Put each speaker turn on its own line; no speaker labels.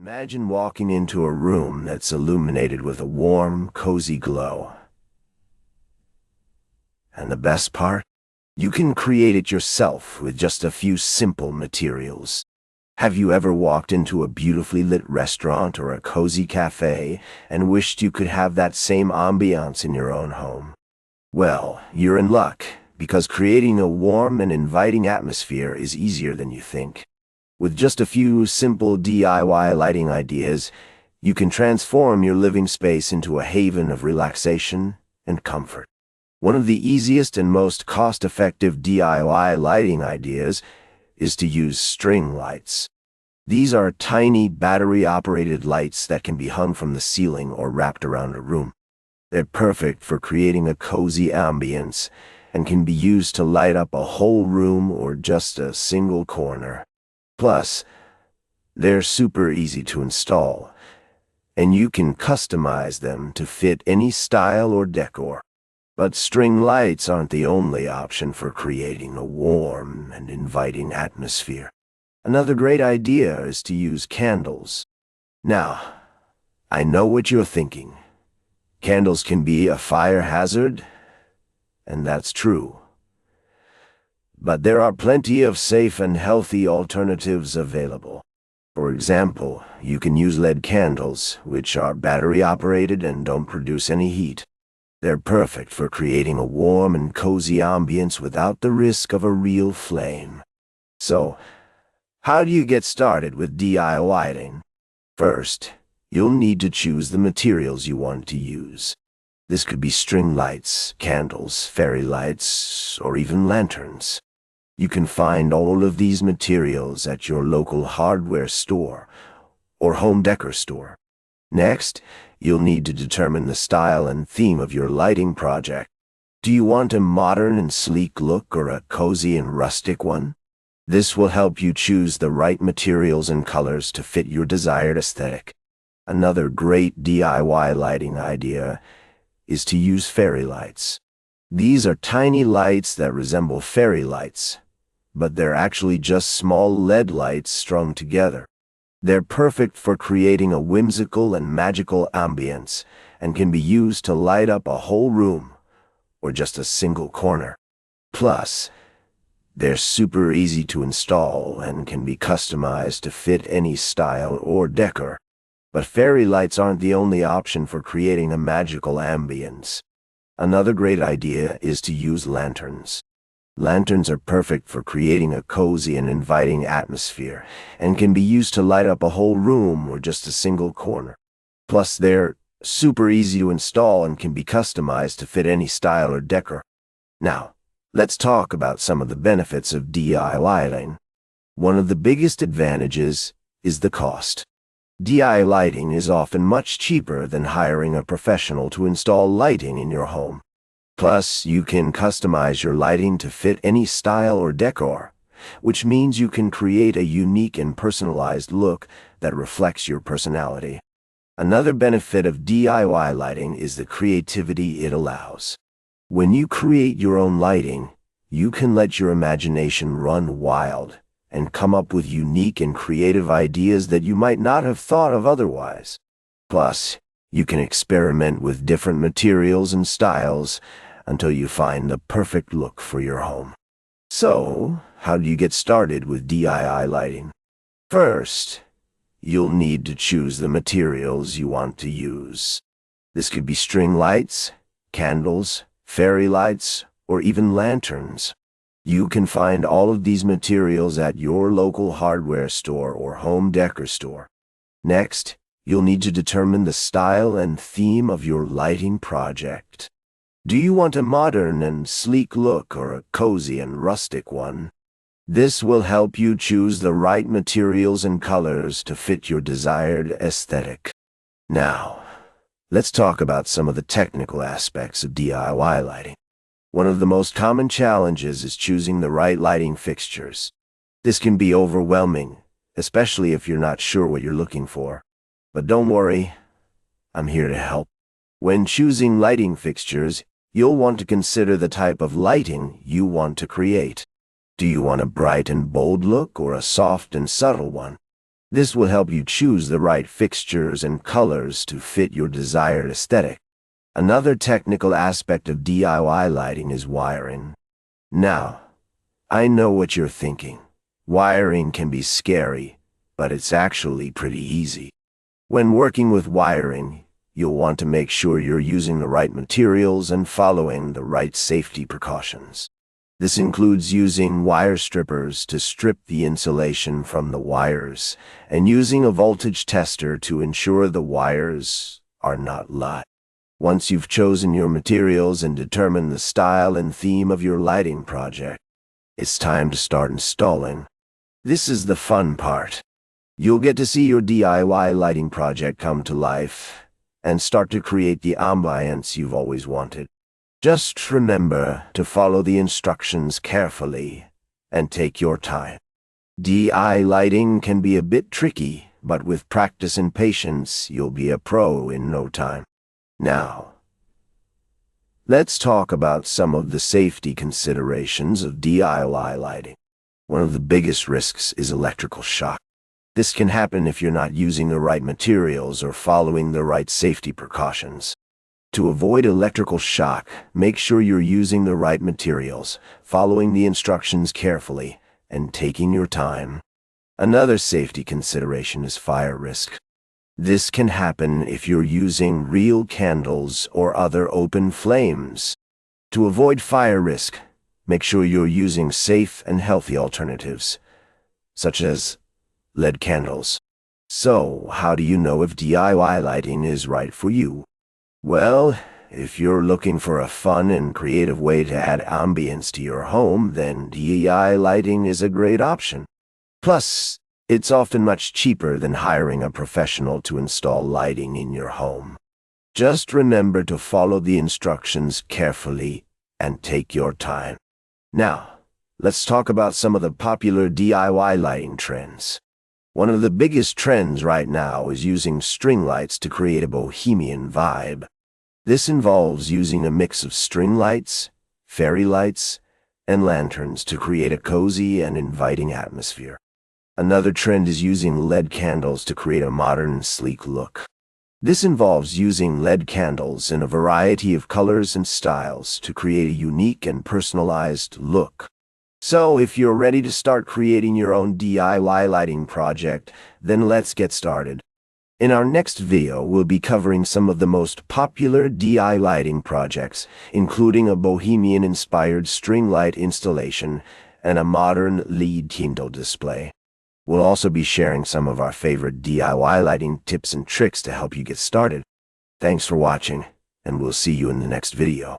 Imagine walking into a room that's illuminated with a warm, cozy glow. And the best part? You can create it yourself with just a few simple materials. Have you ever walked into a beautifully lit restaurant or a cozy cafe and wished you could have that same ambiance in your own home? Well, you're in luck, because creating a warm and inviting atmosphere is easier than you think. With just a few simple DIY lighting ideas, you can transform your living space into a haven of relaxation and comfort. One of the easiest and most cost-effective DIY lighting ideas is to use string lights. These are tiny battery-operated lights that can be hung from the ceiling or wrapped around a room. They're perfect for creating a cozy ambience and can be used to light up a whole room or just a single corner. Plus, they're super easy to install, and you can customize them to fit any style or decor. But string lights aren't the only option for creating a warm and inviting atmosphere. Another great idea is to use candles. Now, I know what you're thinking. Candles can be a fire hazard, and that's true. But there are plenty of safe and healthy alternatives available. For example, you can use LED candles, which are battery-operated and don't produce any heat. They're perfect for creating a warm and cozy ambience without the risk of a real flame. So, how do you get started with DIY lighting? First, you'll need to choose the materials you want to use. This could be string lights, candles, fairy lights, or even lanterns. You can find all of these materials at your local hardware store or home decor store. Next, you'll need to determine the style and theme of your lighting project. Do you want a modern and sleek look or a cozy and rustic one? This will help you choose the right materials and colors to fit your desired aesthetic. Another great DIY lighting idea is to use fairy lights. These are tiny lights that resemble fairy lights, but they're actually just small LED lights strung together. They're perfect for creating a whimsical and magical ambience and can be used to light up a whole room or just a single corner. Plus, they're super easy to install and can be customized to fit any style or decor. But fairy lights aren't the only option for creating a magical ambience. Another great idea is to use lanterns. Lanterns are perfect for creating a cozy and inviting atmosphere and can be used to light up a whole room or just a single corner. Plus, they're super easy to install and can be customized to fit any style or decor. Now, let's talk about some of the benefits of DIY lighting. One of the biggest advantages is the cost. DIY lighting is often much cheaper than hiring a professional to install lighting in your home. Plus, you can customize your lighting to fit any style or decor, which means you can create a unique and personalized look that reflects your personality. Another benefit of DIY lighting is the creativity it allows. When you create your own lighting, you can let your imagination run wild and come up with unique and creative ideas that you might not have thought of otherwise. Plus, you can experiment with different materials and styles until you find the perfect look for your home. So, how do you get started with DIY lighting? First, you'll need to choose the materials you want to use. This could be string lights, candles, fairy lights, or even lanterns. You can find all of these materials at your local hardware store or home decor store. Next, you'll need to determine the style and theme of your lighting project. Do you want a modern and sleek look or a cozy and rustic one? This will help you choose the right materials and colors to fit your desired aesthetic. Now, let's talk about some of the technical aspects of DIY lighting. One of the most common challenges is choosing the right lighting fixtures. This can be overwhelming, especially if you're not sure what you're looking for. But don't worry, I'm here to help. When choosing lighting fixtures, you'll want to consider the type of lighting you want to create. Do you want a bright and bold look or a soft and subtle one? This will help you choose the right fixtures and colors to fit your desired aesthetic. Another technical aspect of DIY lighting is wiring. Now, I know what you're thinking. Wiring can be scary, but it's actually pretty easy. When working with wiring, you'll want to make sure you're using the right materials and following the right safety precautions. This includes using wire strippers to strip the insulation from the wires and using a voltage tester to ensure the wires are not live. Once you've chosen your materials and determined the style and theme of your lighting project, it's time to start installing. This is the fun part. You'll get to see your DIY lighting project come to life and start to create the ambience you've always wanted. Just remember to follow the instructions carefully and take your time. DIY lighting can be a bit tricky, but with practice and patience, you'll be a pro in no time. Now, let's talk about some of the safety considerations of DIY lighting. One of the biggest risks is electrical shock. This can happen if you're not using the right materials or following the right safety precautions. To avoid electrical shock, make sure you're using the right materials, following the instructions carefully, and taking your time. Another safety consideration is fire risk. This can happen if you're using real candles or other open flames. To avoid fire risk, make sure you're using safe and healthy alternatives, such as LED candles. So, how do you know if DIY lighting is right for you? Well, if you're looking for a fun and creative way to add ambience to your home, then DIY lighting is a great option. Plus, it's often much cheaper than hiring a professional to install lighting in your home. Just remember to follow the instructions carefully and take your time. Now, let's talk about some of the popular DIY lighting trends. One of the biggest trends right now is using string lights to create a bohemian vibe. This involves using a mix of string lights, fairy lights, and lanterns to create a cozy and inviting atmosphere. Another trend is using LED candles to create a modern and sleek look. This involves using LED candles in a variety of colors and styles to create a unique and personalized look. So, if you're ready to start creating your own DIY lighting project, then let's get started. In our next video, we'll be covering some of the most popular DIY lighting projects, including a bohemian-inspired string light installation and a modern LED candle display. We'll also be sharing some of our favorite DIY lighting tips and tricks to help you get started. Thanks for watching, and we'll see you in the next video.